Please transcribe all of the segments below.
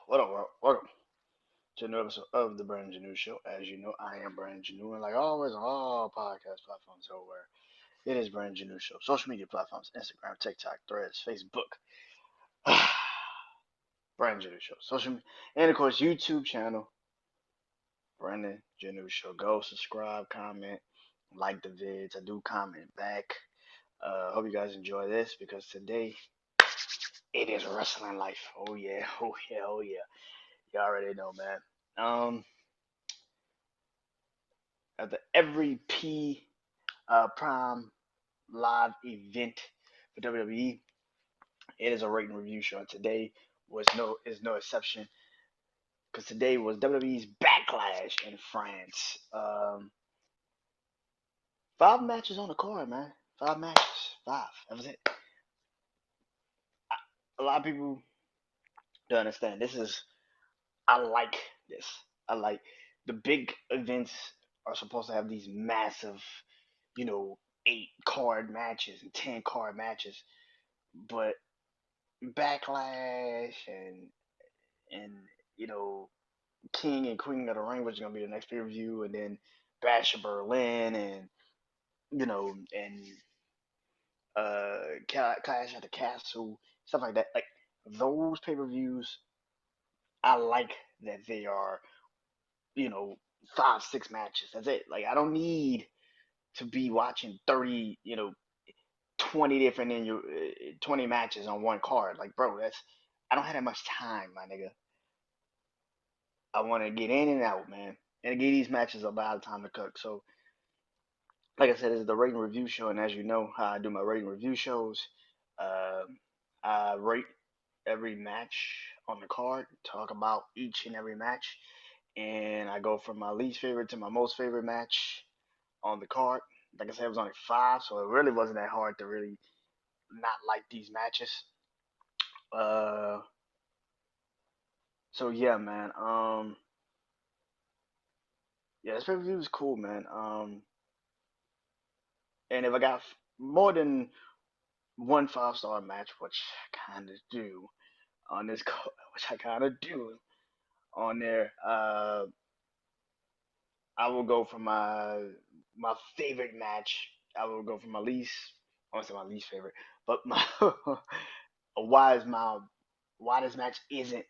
What up, world? Welcome to another episode of the BrandonJaneauShow. As you know, I am Brandon Janeau, and like always on all podcast platforms everywhere, it is BrandonJaneauShow. Social media platforms: Instagram, TikTok, Threads, Facebook. BrandonJaneauShow. Social media, and of course YouTube channel, BrandonJaneauShow. Go subscribe, comment, like the vids. I do comment back. Hope you guys enjoy this because today it is wrestling life. Oh yeah, oh yeah, oh yeah. You already know, man. After every Prime live event for WWE, it is a rate and review show. And today was no exception because today was WWE's Backlash in France. 5 matches on the card, man. 5 matches, five. That was it. A lot of people don't understand. I like this. I like the big events are supposed to have these massive, 8 card matches and 10 card matches, but Backlash and you know King and Queen of the Ring, which is gonna be the next pay per view, and then Bash of Berlin, and and Clash at the Castle, stuff like that. Like those pay per views, I like that they are you know 5 6 matches. That's it. Like I don't need to be watching 30 20 different 20 matches on one card. Like bro, that's I don't have that much time, my nigga. I want to get in and out, man, and give these matches a lot of time to cook. So, like I said, this is the rating review show, and as you know, how I do my rating review shows, uh, I rate every match on the card, talk about each and every match, and I go from my least favorite to my most favorite match on the card. Like I said, it was only 5, so it really wasn't that hard to really not like these matches. Uh, so yeah, man. Yeah, this pay per view is cool, man. And if I got more than one 5-star match, which I kind of do on this, which I kind of do on there, I will go for my favorite match. I will go for my least. I won't say my least favorite, but my why is my why this match isn't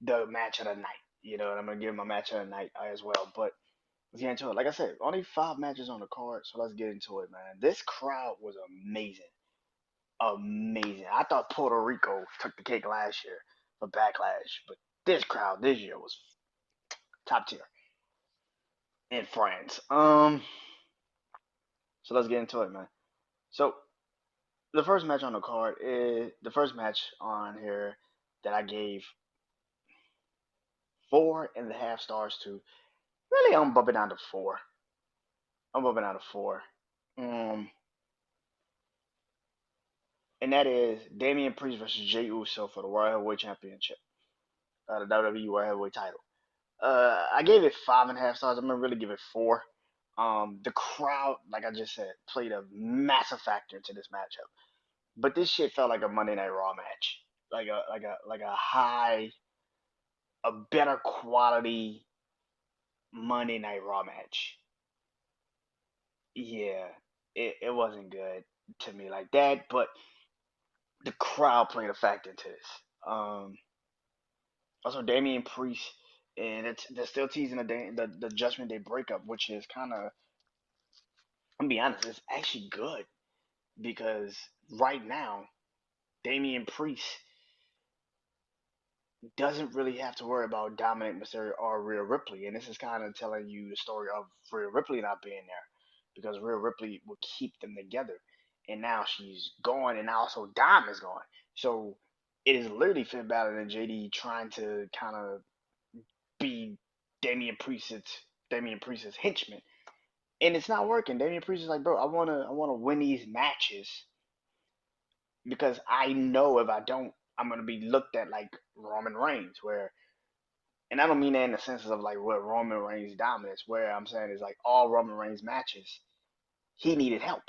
the match of the night. And I'm gonna give my match of the night as well. But let's get into it. Like I said, only 5 matches on the card, so let's get into it, man. This crowd was amazing. Amazing. I thought Puerto Rico took the cake last year for Backlash, but this crowd this year was top tier in France. So let's get into it, man. So the first match on the card is the first match on here that I gave 4.5 stars to. Really, I'm bumping down to 4. I'm bumping down to 4. Um, and that is Damian Priest versus Jey Uso for the World Heavyweight Championship, the WWE World Heavyweight title. I gave it 5.5 stars. I'm gonna really give it 4. The crowd, like I just said, played a massive factor into this matchup. But this shit felt like a Monday Night Raw match, a better quality Monday Night Raw match. Yeah, it wasn't good to me like that, but the crowd played a factor into this. Also, Damian Priest, and they're still teasing the Judgment Day breakup, which is kind of, I'm gonna be honest, it's actually good because right now Damian Priest doesn't really have to worry about Dominic Mysterio or Rhea Ripley, and this is kind of telling you the story of Rhea Ripley not being there because Rhea Ripley will keep them together, and now she's gone, and now also Dom is gone. So it is literally Finn Balor and JD trying to kind of be Damian Priest's Damian Priest's henchman, and it's not working. Damian Priest is like, bro, I wanna win these matches because I know if I don't, I'm gonna be looked at like Roman Reigns, where, and I don't mean that in the sense of like what Roman Reigns dominance. Where I'm saying is like all Roman Reigns matches, he needed help,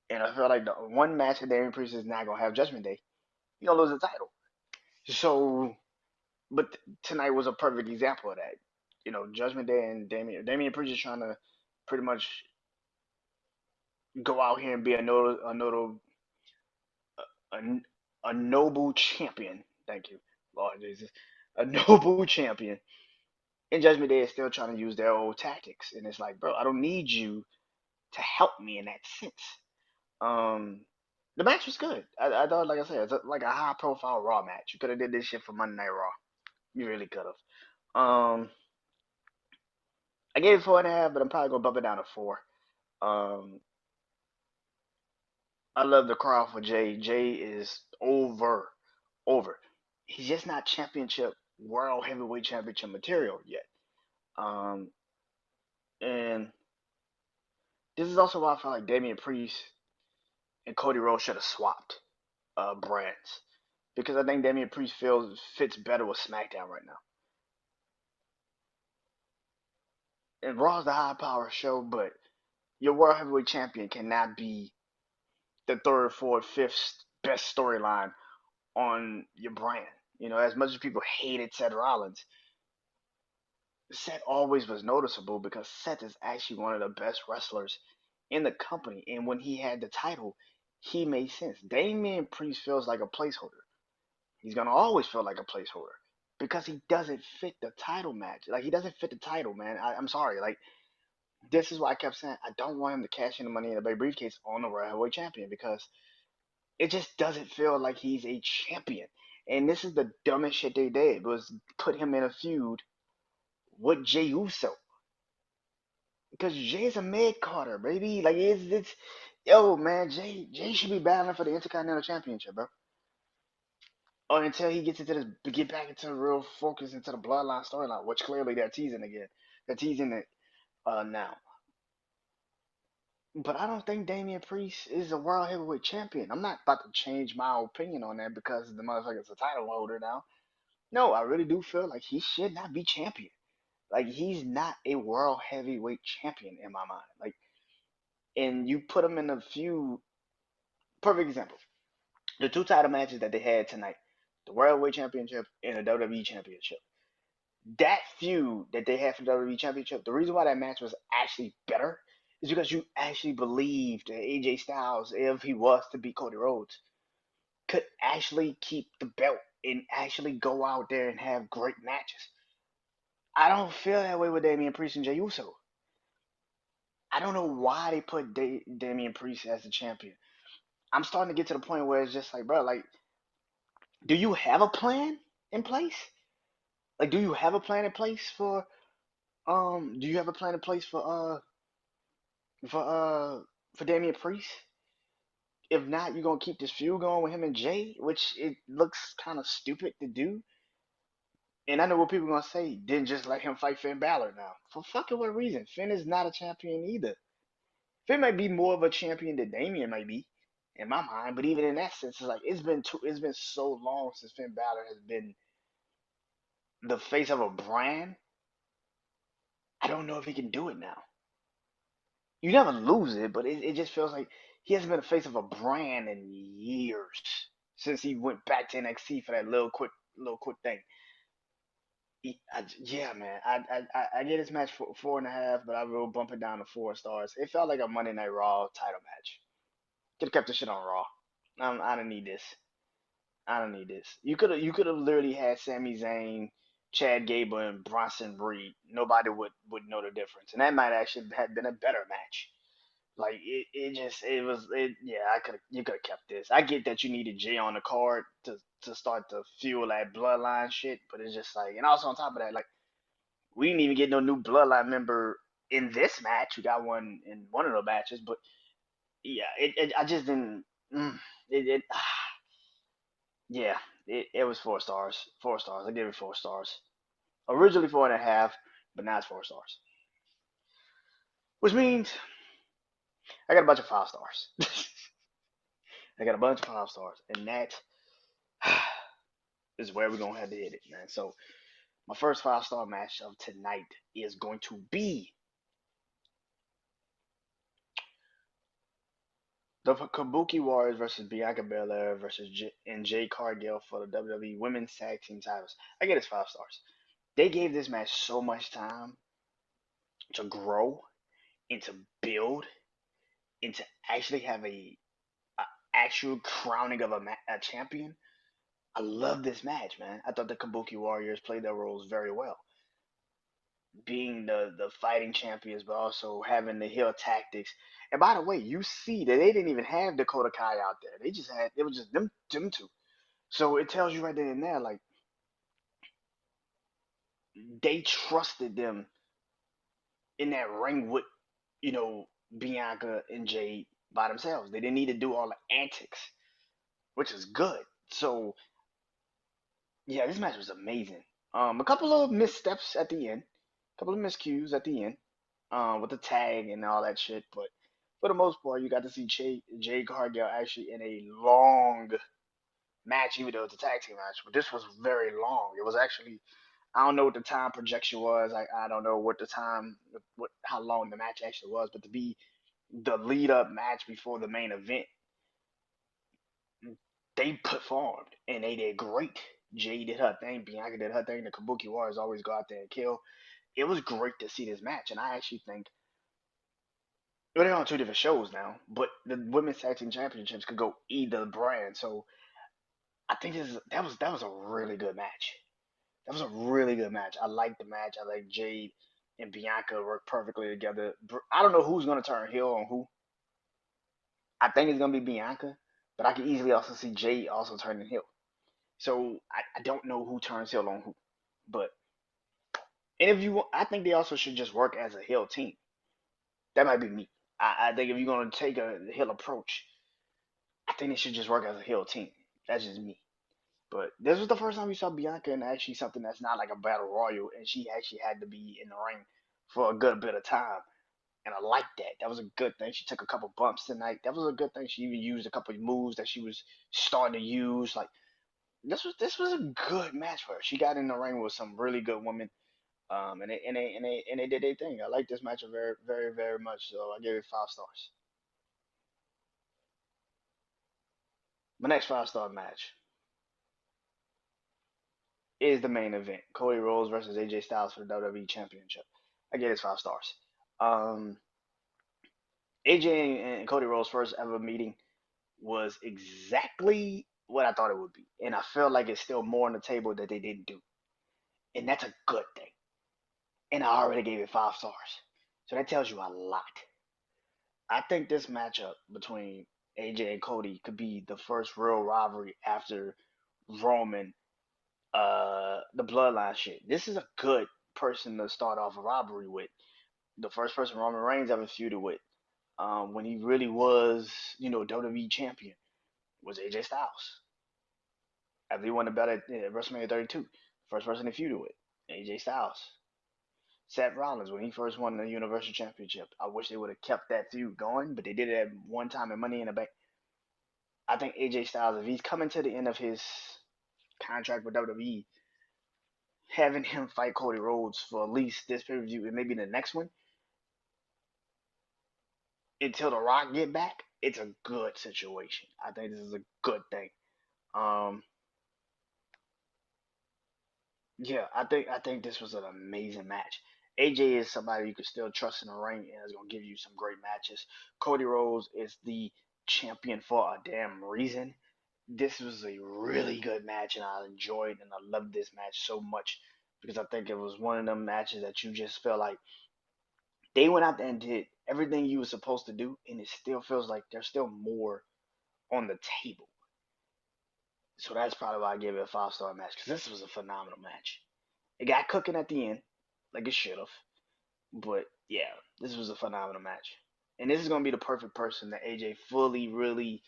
and I feel like the one match that Damian Priest is not gonna have Judgment Day, he gonna lose the title. So but tonight was a perfect example of that. Judgment Day and Damian Priest is trying to pretty much go out here and be a, a noble champion. Thank you, Lord Jesus, a noble champion. And Judgment Day is still trying to use their old tactics, and it's like, bro, I don't need you to help me in that sense. Um, the match was good. I thought, like I said, it's like a high profile Raw match. You could have did this shit for Monday Night Raw. You really could have. I gave it 4.5, but I'm probably gonna bump it down to 4. Um, I love the crowd for Jay. Jay is over. He's just not championship world heavyweight championship material yet. Um, and this is also why I feel like Damian Priest and Cody Rhodes should have swapped brands, because I think Damian Priest fits better with SmackDown right now. And Raw's the high power show, but your world heavyweight champion cannot be the third, fourth, fifth best storyline on your brand. As much as people hated Seth Rollins, Seth always was noticeable because Seth is actually one of the best wrestlers in the company. And when he had the title, he made sense. Damian Priest feels like a placeholder. He's gonna always feel like a placeholder because he doesn't fit the title match. Like, he doesn't fit the title, man. I'm sorry. Like, this is why I kept saying I don't want him to cash in the Money in the Bank briefcase on the World Heavyweight Champion, because it just doesn't feel like he's a champion. And this is the dumbest shit they did, was put him in a feud with Jey Uso, because Jay's a mid Carter, baby. Like, it's yo, man. Jay should be battling for the Intercontinental Championship, bro. Or until he gets into this, get back into the real focus into the Bloodline storyline, which clearly they're teasing again. They're teasing it now. But I don't think Damian Priest is a world heavyweight champion. I'm not about to change my opinion on that because the motherfucker's a title holder now. No, I really do feel like he should not be champion. Like, he's not a world heavyweight champion in my mind. Like, and you put him in a few perfect examples. The two title matches that they had tonight, the World Heavyweight Championship and the WWE Championship. That feud that they had for the WWE Championship, the reason why that match was actually better is because you actually believed that AJ Styles, if he was to beat Cody Rhodes, could actually keep the belt and actually go out there and have great matches. I don't feel that way with Damian Priest and Jey Uso. I don't know why they put Damian Priest as the champion. I'm starting to get to the point where it's just like, bro, like, do you have a plan in place? Like, do you have a plan in place for do you have a plan in place for uh for Damian Priest? If not, you're gonna keep this feud going with him and Jay, which it looks kind of stupid to do. And I know what people are gonna say. Didn't just let him fight Finn Balor now. For fucking what reason? Finn is not a champion either. Finn might be more of a champion than Damian might be, in my mind. But even in that sense, it's like it's been so long since Finn Balor has been the face of a brand. I don't know if he can do it now. You never lose it, but it just feels like he hasn't been the face of a brand in years since he went back to NXT for that little quick thing. Yeah, man. I get this match for 4.5, but I will bump it down to 4 stars. It felt like a Monday Night Raw title match. Could have kept the shit on Raw. I don't need this. I don't need this. You could have literally had Sami Zayn, Chad Gable, and Bronson Reed. Nobody would know the difference, and that might actually have been a better match. Like, yeah, you could have kept this. I get that you needed Jay on the card to start to fuel that bloodline shit, but it's just like, and also on top of that, like, we didn't even get no new bloodline member in this match. We got one in one of the matches, but yeah, I just didn't. It, it yeah, it was 4 stars. 4 stars. I give it 4 stars. Originally 4.5, but now it's 4 stars, which means I got a bunch of 5 stars. I got a bunch of 5 stars, and that is where we're gonna have to hit it, man. So my first 5 star match of tonight is going to be The Kabuki Warriors versus Bianca Belair versus and Jade Cargill for the WWE Women's Tag Team titles. I get it's 5 stars. They gave this match so much time to grow and to build and to actually have a actual crowning of a champion. I love this match, man. I thought the Kabuki Warriors played their roles very well, being the fighting champions, but also having the heel tactics. And by the way, you see that they didn't even have Dakota Kai out there. They just had it was just them two. So it tells you right then and there, like they trusted them in that ring with, you know, Bianca and Jade by themselves. They didn't need to do all the antics, which is good. So yeah, this match was amazing. A couple of missteps at the end, a couple of miscues at the end, with the tag and all that shit. But for the most part, you got to see Jade Cargill actually in a long match, even though it's a tag team match. But this was very long. It was actually, I don't know what the time projection was. I don't know what the time, what how long the match actually was. But to be the lead up match before the main event, they performed and they did great. Jay did her thing, Bianca did her thing. The Kabuki Warriors always go out there and kill. It was great to see this match, and I actually think, well, they're on two different shows now, but the women's tag team championships could go either brand. So I think that was a really good match. That was a really good match. I liked the match. I like Jade and Bianca work perfectly together. I don't know who's gonna turn heel on who. I think it's gonna be Bianca, but I can easily also see Jade also turning heel. So I don't know who turns heel on who. But and if you, I think they also should just work as a heel team. That might be me. I think if you're gonna take a heel approach, I think they should just work as a heel team. That's just me. But this was the first time we saw Bianca in actually something that's not like a battle royal, and she actually had to be in the ring for a good bit of time. And I like that. That was a good thing. She took a couple bumps tonight. That was a good thing. She even used a couple of moves that she was starting to use. Like this was a good match for her. She got in the ring with some really good women. And they did their thing. I like this match very, very, very much. So I gave it 5 stars. My next 5 star match is the main event: Cody Rhodes versus AJ Styles for the WWE Championship. I gave it 5 stars. Um, AJ and Cody Rhodes' first ever meeting was exactly what I thought it would be, and I feel like it's still more on the table that they didn't do, and that's a good thing. And I already gave it 5 stars, so that tells you a lot. I think this matchup between AJ and Cody could be the first real rivalry after Roman, the Bloodline shit. This is a good person to start off a rivalry with. The first person Roman Reigns ever feuded with, when he really was, WWE champion, was AJ Styles. After he won the belt at WrestleMania 32, first person to feud with AJ Styles. Seth Rollins, when he first won the Universal Championship, I wish they would have kept that feud going, but they did it at one time in Money in the Bank. I think AJ Styles, if he's coming to the end of his contract with WWE, having him fight Cody Rhodes for at least this pay per view and maybe the next one until The Rock get back, it's a good situation. I think this is a good thing. Um, yeah, I think this was an amazing match. AJ is somebody you can still trust in the ring and is gonna give you some great matches. Cody Rhodes is the champion for a damn reason. This was a really good match and I enjoyed and I loved this match so much because I think it was one of them matches that you just felt like they went out there and did everything you were supposed to do and it still feels like there's still more on the table. So that's probably why I gave it a 5 star match because this was a phenomenal match. It got cooking at the end, like it should have. But yeah, this was a phenomenal match. And this is gonna be the perfect person that AJ fully really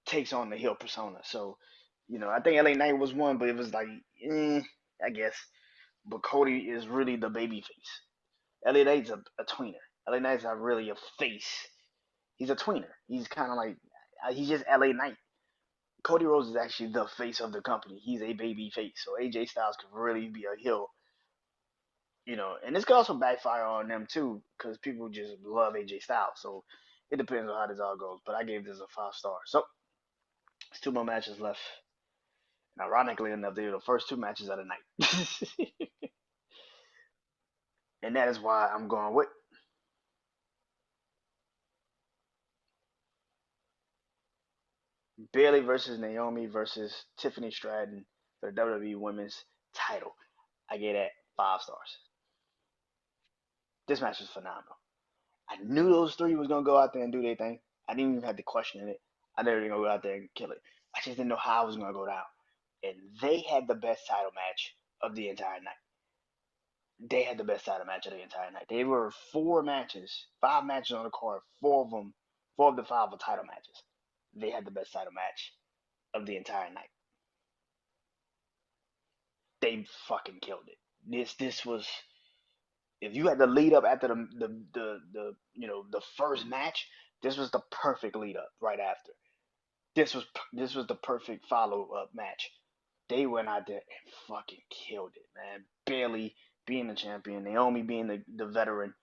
takes on the heel persona. So, I think LA Knight was one, but it was like, I guess. But Cody is really the baby face. LA Knight's a tweener. LA Knight's not really a face. He's a tweener. He's kind of like, he's just LA Knight. Cody Rhodes is actually the face of the company. He's a baby face. So AJ Styles could really be a heel, and this could also backfire on them too, because people just love AJ Styles. So It depends on how this all goes, but I gave this a 5 star. So there's two more matches left. And ironically enough, they were the first two matches of the night. And that is why I'm going with Bailey versus Naomi versus Tiffany Stratton for the WWE Women's title. I gave that 5 stars. This match was phenomenal. I knew those three was gonna go out there and do their thing. I didn't even have to question it. I knew they were gonna go out there and kill it. I just didn't know how it was gonna go down. And they had the best title match of the entire night. They had the best title match of the entire night. They were 4 matches, 5 matches on the card. 4 of them, 4 of the 5 were title matches. They had the best title match of the entire night. They fucking killed it. This was, if you had the lead up after the first match, this was the perfect lead up right after. This was the perfect follow up match. They went out there and fucking killed it, man. Bailey being the champion, Naomi being the veteran,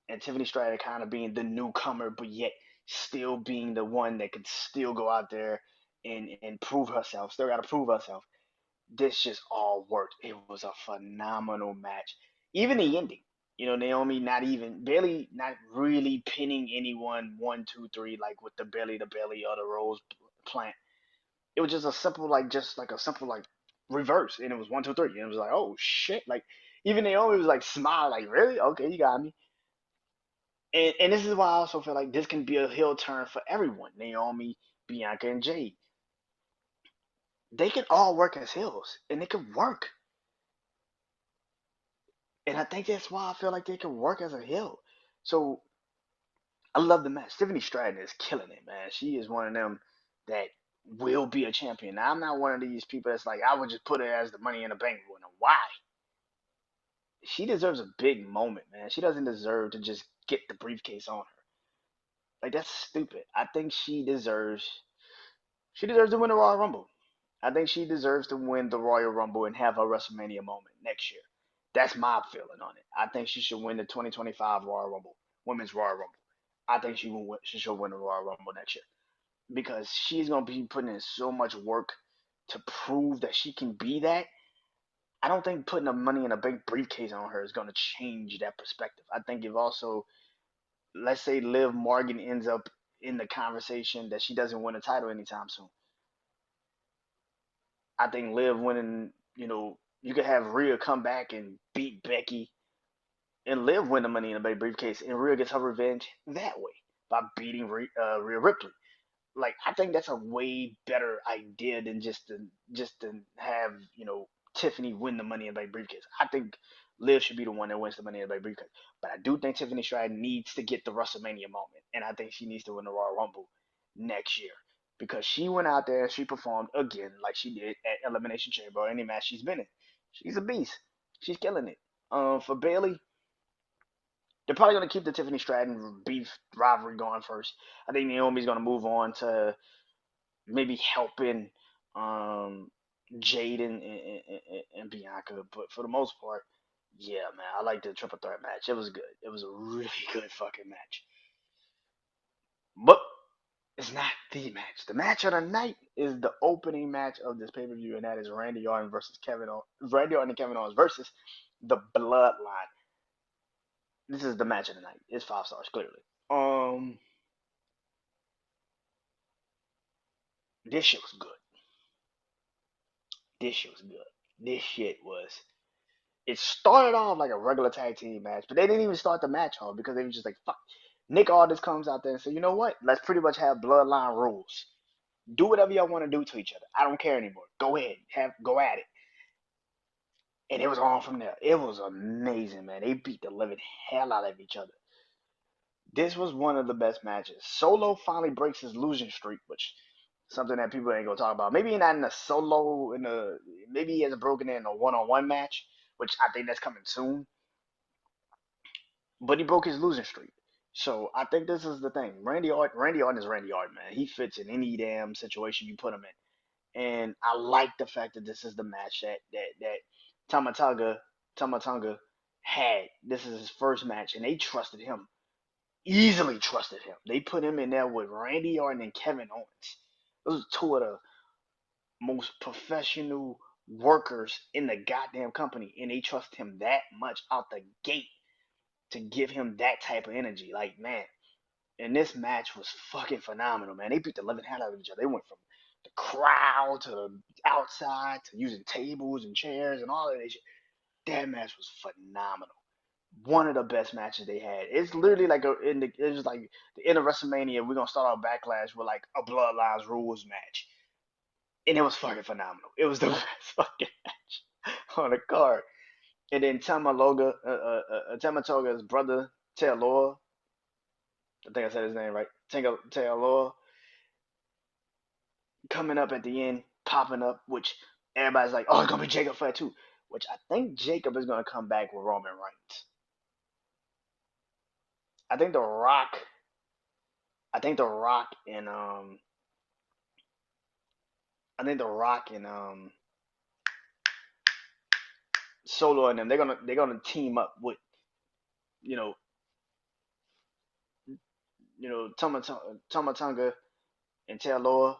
and Tiffany Stratton kind of being the newcomer, but yet still being the one that could still go out there and prove herself. Still got to prove herself. This just all worked. It was a phenomenal match. Even the ending, Naomi not even Bailey not really pinning anyone 1, 2, 3 like with the belly to belly or the rose plant. It was just a simple a simple reverse, and it was 1, 2, 3, and it was like, oh shit, like even Naomi was like smile like, really, okay, you got me. And this is why I also feel like this can be a heel turn for everyone. Naomi, Bianca, and Jade. They can all work as heels, and they can work. And I think that's why I feel like they can work as a heel. So I love the match. Tiffany Stratton is killing it, man. She is one of them that will be a champion. Now, I'm not one of these people that's like, I would just put her as the Money in the Bank winner. Why? She deserves a big moment, man. She doesn't deserve to just get the briefcase on her. Like, that's stupid. I think she deserves to win the Royal Rumble. I think she deserves to win the Royal Rumble and have her WrestleMania moment next year. That's my feeling on it. I think she should win the 2025 Royal Rumble, Women's Royal Rumble. I think she should win the Royal Rumble next year because she's gonna be putting in so much work to prove that she can be that. I don't think putting the Money in a Bank briefcase on her is gonna change that perspective. I think if also, let's say Liv Morgan ends up in the conversation that she doesn't win a title anytime soon. I think Liv winning, you could have Rhea come back and beat Becky and Liv win the Money in the Bank briefcase, and Rhea gets her revenge that way by beating Rhea Ripley. Like, I think that's a way better idea than just to have Tiffany win the Money in the Bank briefcase. I think Liv should be the one that wins the Money in the Bank briefcase, but I do think Tiffany Stratton needs to get the WrestleMania moment, and I think she needs to win the Royal Rumble next year because she went out there and she performed again like she did at Elimination Chamber or any match she's been in. She's a beast. She's killing it. For Bailey, they're probably going to keep the Tiffany Stratton beef rivalry going first. I think Naomi's going to move on to maybe helping um, Jade and Bianca. But for the most part, yeah, man, I like the triple threat match. It was good. It was a really good fucking match. But it's not the match. The match of the night is the opening match of this pay per view, and that is Randy Orton and Kevin Owens versus the Bloodline. This is the match of the night. It's 5 stars clearly. Um, this shit was good. This shit was good. This shit was. It started off like a regular tag team match, but they didn't even start the match off because they were just like, fuck. Nick Aldis comes out there and says, you know what? Let's pretty much have bloodline rules. Do whatever y'all want to do to each other. I don't care anymore. Go ahead. Go at it. And it was on from there. It was amazing, man. They beat the living hell out of each other. This was one of the best matches. Solo finally breaks his losing streak, which something that people ain't gonna talk about. Maybe not in a solo, maybe he hasn't broken it in a one-on-one match, which I think that's coming soon. But he broke his losing streak. So I think this is the thing. Randy Orton is Randy Orton, man. He fits in any damn situation you put him in, and I like the fact that this is the match that Tamatonga had. This is his first match, and they trusted him easily trusted him. They put him in there with Randy Orton and Kevin Owens. Those are two of the most professional workers in the goddamn company, and they trust him that much out the gate to give him that type of energy. Like, man, and this match was fucking phenomenal, man. They beat the living hell out of each other. They went from the crowd to the outside to using tables and chairs and all of that shit. That match was phenomenal. One of the best matches they had. It's literally like it was like the end of WrestleMania. We're gonna start our Backlash with like a Bloodlines rules match, and it was fucking phenomenal. It was the best fucking match on the card. And then Tamatoga's brother Taylor, I think I said his name right. Taylor coming up at the end, popping up, which everybody's like, oh, it's gonna be Jacob Flair too. Which I think Jacob is gonna come back with Roman Reigns. I think the Rock, I think the Rock and I think the Rock and Solo and them, they're gonna team up with you know Tomatonga and Taylor,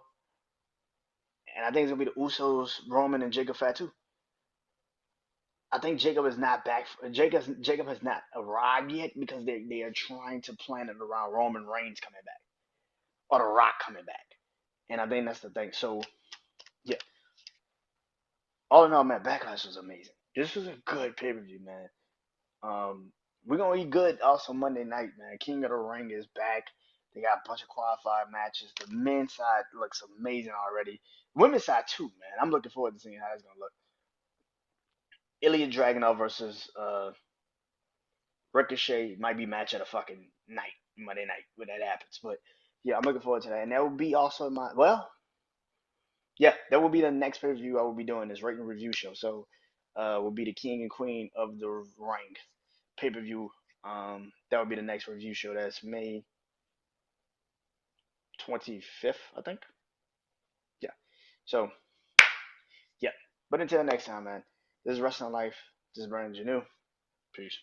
and I think it's gonna be the Usos, Roman and Jacob Fat too. I think Jacob is not back. Jacob has not arrived yet because they are trying to plan it around Roman Reigns coming back or The Rock coming back, and I think that's the thing. So yeah, all in all, man, Backlash was amazing. This was a good pay per view, man. Um, we're gonna eat good also Monday night, man. King of the Ring is back. They got a bunch of qualified matches. The men's side looks amazing already. Women's side too, man. I'm looking forward to seeing how it's gonna look. Ilya Dragunov versus Ricochet might be match of the fucking night, Monday night, when that happens. But yeah, I'm looking forward to that. And that will be also that will be the next pay per view I will be doing this rating review show. So will be the King and Queen of the Ring pay per view. That will be the next review show. That's May 25th, I think. Yeah. So yeah. But until next time, man. This is Wrestling Life. This is Brandon Janeau. Peace.